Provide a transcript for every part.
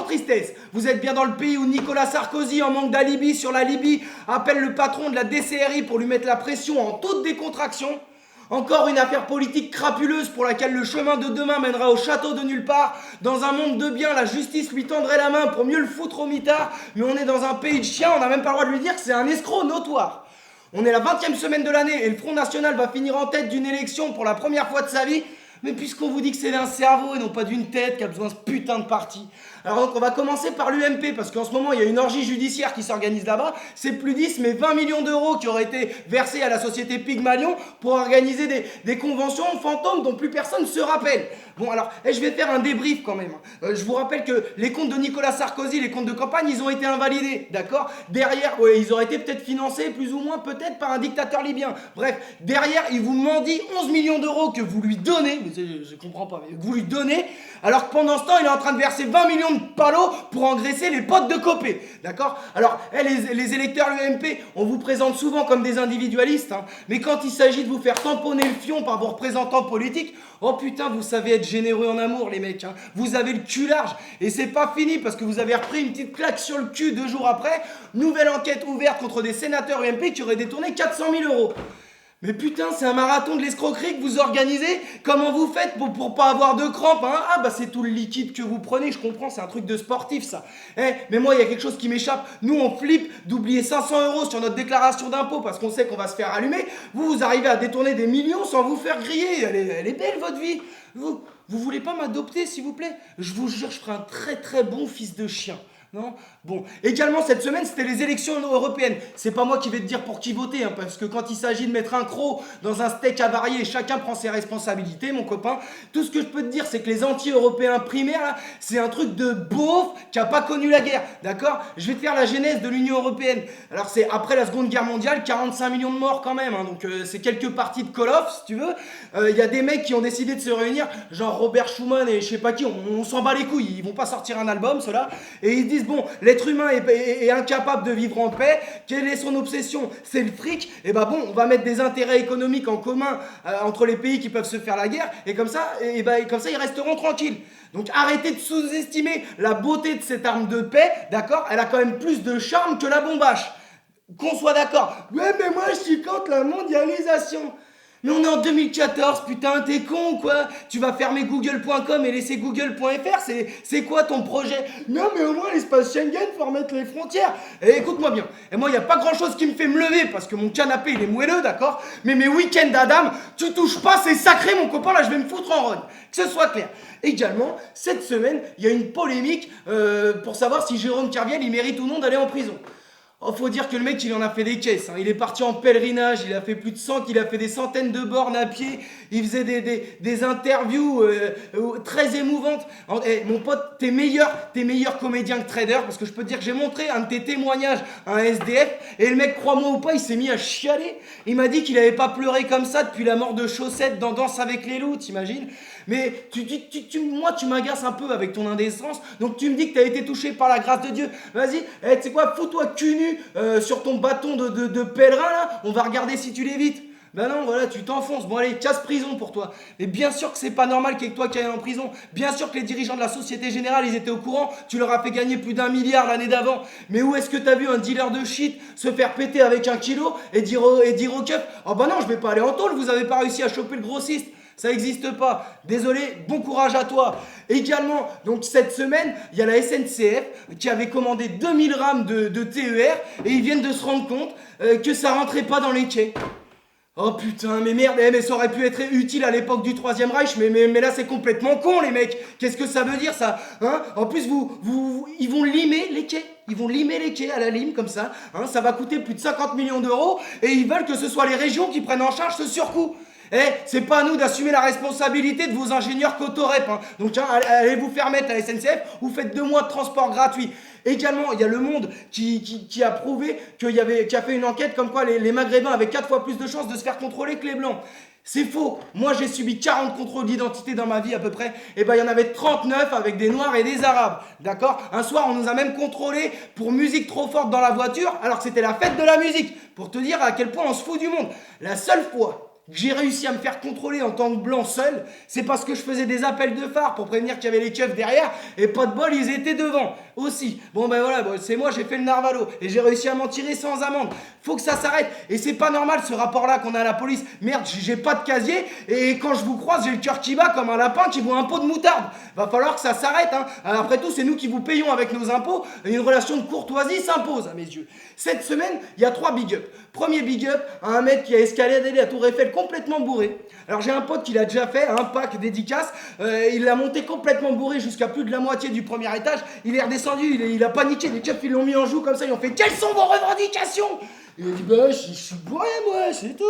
tristesse. Vous êtes bien dans le pays où Nicolas Sarkozy, en manque d'alibi sur la Libye, appelle le patron de la DCRI pour lui mettre la pression en toute décontraction. Encore une affaire politique crapuleuse pour laquelle le chemin de demain mènera au château de nulle part. Dans un monde de bien, la justice lui tendrait la main pour mieux le foutre au mitard. Mais on est dans un pays de chiens, on n'a même pas le droit de lui dire que c'est un escroc notoire. On est la 20e semaine de l'année et le Front National va finir en tête d'une élection pour la première fois de sa vie. Mais puisqu'on vous dit que c'est d'un cerveau et non pas d'une tête qui a besoin de ce putain de parti. Alors donc on va commencer par l'UMP parce qu'en ce moment il y a une orgie judiciaire qui s'organise là-bas. C'est plus 10 mais 20 millions d'euros qui auraient été versés à la société Pygmalion pour organiser des conventions fantômes dont plus personne se rappelle. Bon alors, je vais faire un débrief quand même. Je vous rappelle que les comptes de Nicolas Sarkozy, les comptes de campagne, ils ont été invalidés, d'accord? Derrière, ouais, ils auraient été peut-être financés plus ou moins peut-être par un dictateur libyen. Bref, derrière, il vous mendie 11 millions d'euros que vous lui donnez, mais je comprends pas, mais que vous lui donnez, alors que pendant ce temps, il est en train de verser 20 millions de palos pour engraisser les potes de Copé, d'accord? Alors, les électeurs UMP, on vous présente souvent comme des individualistes, hein, mais quand il s'agit de vous faire tamponner le fion par vos représentants politiques, oh putain, vous savez être généreux en amour, les mecs, hein. Vous avez le cul large, et c'est pas fini parce que vous avez repris une petite claque sur le cul 2 jours après, nouvelle enquête ouverte contre des sénateurs UMP qui auraient détourné 400 000 euros. Mais putain, c'est un marathon de l'escroquerie que vous organisez. Comment vous faites pour pas avoir de crampes, hein? Ah bah c'est tout le liquide que vous prenez, je comprends, c'est un truc de sportif ça. Mais moi il y a quelque chose qui m'échappe. Nous on flippe d'oublier 500 euros sur notre déclaration d'impôt parce qu'on sait qu'on va se faire allumer. Vous arrivez à détourner des millions sans vous faire griller. Elle est belle votre vie. Vous voulez pas m'adopter s'il vous plaît? Je vous jure, je ferai un très très bon fils de chien. Non? Bon, également cette semaine c'était les élections européennes. C'est pas moi qui vais te dire pour qui voter, hein, parce que quand il s'agit de mettre un croc dans un steak avarié, chacun prend ses responsabilités, mon copain. Tout ce que je peux te dire, c'est que les anti-européens primaires, là, c'est un truc de beauf qui a pas connu la guerre, d'accord? Je vais te faire la genèse de l'Union européenne. Alors c'est après la Seconde Guerre mondiale, 45 millions de morts quand même, hein, donc c'est quelques parties de Call of, si tu veux. Il y a des mecs qui ont décidé de se réunir, genre Robert Schuman et je sais pas qui, on s'en bat les couilles, ils vont pas sortir un album, ceux-là, et ils disent bon, l'être humain est incapable de vivre en paix. Quelle est son obsession? C'est le fric. Et bah bon, on va mettre des intérêts économiques en commun entre les pays qui peuvent se faire la guerre. Et comme ça, ils resteront tranquilles. Donc arrêtez de sous-estimer la beauté de cette arme de paix, d'accord? Elle a quand même plus de charme que la bombache. Qu'on soit d'accord. Ouais, mais moi je suis contre la mondialisation. Mais on est en 2014, putain, t'es con quoi? Tu vas fermer google.com et laisser google.fr, c'est quoi ton projet? Non mais au moins l'espace Schengen, faut remettre les frontières. Et écoute-moi bien, et moi y a pas grand chose qui me fait me lever parce que mon canapé il est moelleux, d'accord? Mais mes week-ends d'Adam, tu touches pas, c'est sacré mon copain, là je vais me foutre en rogne. Que ce soit clair. Également, cette semaine, il y a une polémique pour savoir si Jérôme Kerviel il mérite ou non d'aller en prison. Oh, faut dire que le mec, il en a fait des caisses. Hein. Il est parti en pèlerinage, il a fait plus de 100, il a fait des centaines de bornes à pied. Il faisait des interviews très émouvantes. Mon pote, t'es meilleur comédien que trader parce que je peux te dire que j'ai montré un de tes témoignages à un SDF et le mec, crois-moi ou pas, il s'est mis à chialer. Il m'a dit qu'il avait pas pleuré comme ça depuis la mort de Chaussette dans Danse avec les loups, t'imagines? Mais moi, tu m'agaces un peu avec ton indécence. Donc tu me dis que t'as été touché par la grâce de Dieu. Vas-y, tu sais quoi, fous-toi cul nu sur ton bâton de pèlerin là. On va regarder si tu l'évites. Ben non, voilà, tu t'enfonces. Bon allez, casse prison pour toi. Mais bien sûr que c'est pas normal qu'il y ait que toi qui aille en prison. Bien sûr que les dirigeants de la Société Générale, ils étaient au courant. Tu leur as fait gagner plus d'1 milliard l'année d'avant. Mais où est-ce que t'as vu un dealer de shit se faire péter avec 1 kilo et dire au keuf, oh bah non, je vais pas aller en tôle, vous avez pas réussi à choper le grossiste. Ça n'existe pas. Désolé, bon courage à toi. Également, donc cette semaine, il y a la SNCF qui avait commandé 2000 rames de TER et ils viennent de se rendre compte que ça rentrait pas dans les quais. Oh putain, mais merde, mais ça aurait pu être utile à l'époque du Troisième Reich, mais là c'est complètement con les mecs. Qu'est-ce que ça veut dire ça, hein? En plus, ils vont limer les quais. Ils vont limer les quais à la lime comme ça, hein? Ça va coûter plus de 50 millions d'euros et ils veulent que ce soit les régions qui prennent en charge ce surcoût. C'est pas à nous d'assumer la responsabilité de vos ingénieurs Cotorep, hein. Donc allez vous faire mettre à la SNCF, vous faites 2 mois de transport gratuit. Également, il y a Le Monde qui a prouvé qui a fait une enquête comme quoi les Maghrébins avaient 4 fois plus de chances de se faire contrôler que les Blancs. C'est faux. Moi, j'ai subi 40 contrôles d'identité dans ma vie à peu près. Et ben, il y en avait 39 avec des Noirs et des Arabes. D'accord? Un soir, on nous a même contrôlés pour musique trop forte dans la voiture, alors que c'était la fête de la musique. Pour te dire à quel point on se fout du monde. La seule fois j'ai réussi à me faire contrôler en tant que blanc seul, c'est parce que je faisais des appels de phare pour prévenir qu'il y avait les keufs derrière, et pas de bol, ils étaient devant aussi. Bon ben voilà, c'est moi, j'ai fait le narvalo, et j'ai réussi à m'en tirer sans amende. Faut que ça s'arrête, et c'est pas normal ce rapport-là qu'on a à la police. Merde, j'ai pas de casier, et quand je vous croise, j'ai le cœur qui bat comme un lapin qui voit un pot de moutarde. Va falloir que ça s'arrête, hein. Après tout, c'est nous qui vous payons avec nos impôts, et une relation de courtoisie s'impose à mes yeux. Cette semaine, il y a 3 big up. Premier big up à un mec qui a escaladé la Tour Eiffel complètement bourré. Alors j'ai un pote qui l'a déjà fait, un pack dédicace. Il l'a monté complètement bourré jusqu'à plus de la moitié du premier étage. Il est redescendu, il a paniqué. Les keufs ils l'ont mis en joue comme ça. Ils ont fait: quelles sont vos revendications? Il a dit: bah je suis bourré moi, c'est tout.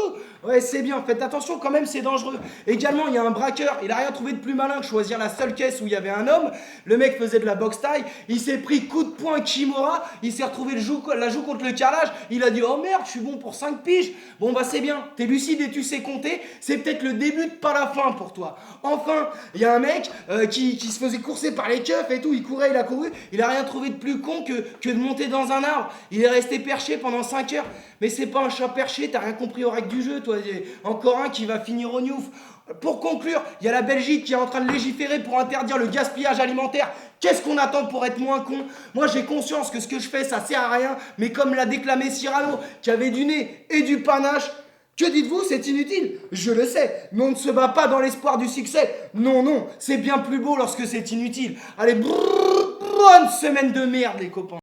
Ouais, c'est bien, faites attention quand même, c'est dangereux. Également, il y a un braqueur, il a rien trouvé de plus malin que choisir la seule caisse où il y avait un homme. Le mec faisait de la boxe taille, il s'est pris coup de poing Kimura, il s'est retrouvé la joue contre le carrelage. Il a dit: oh merde, je suis bon pour 5 piges. Bon bah c'est bien, t'es lucide et tu sais compter, c'est peut-être le début de pas la fin pour toi. Enfin, il y a un mec qui se faisait courser par les keufs et tout, il courait, il a couru, il a rien trouvé de plus con que de monter dans un arbre. Il est resté perché pendant 5 heures. Mais c'est pas un chat perché, t'as rien compris aux règles du jeu, toi. Encore un qui va finir au Newf. Pour conclure, il y a la Belgique qui est en train de légiférer pour interdire le gaspillage alimentaire. Qu'est-ce qu'on attend pour être moins con? Moi j'ai conscience que ce que je fais ça sert à rien, mais comme l'a déclamé Cyrano, qui avait du nez et du panache, que dites-vous, c'est inutile? Je le sais, mais on ne se bat pas dans l'espoir du succès. Non, non, c'est bien plus beau lorsque c'est inutile. Allez, bonne semaine de merde les copains.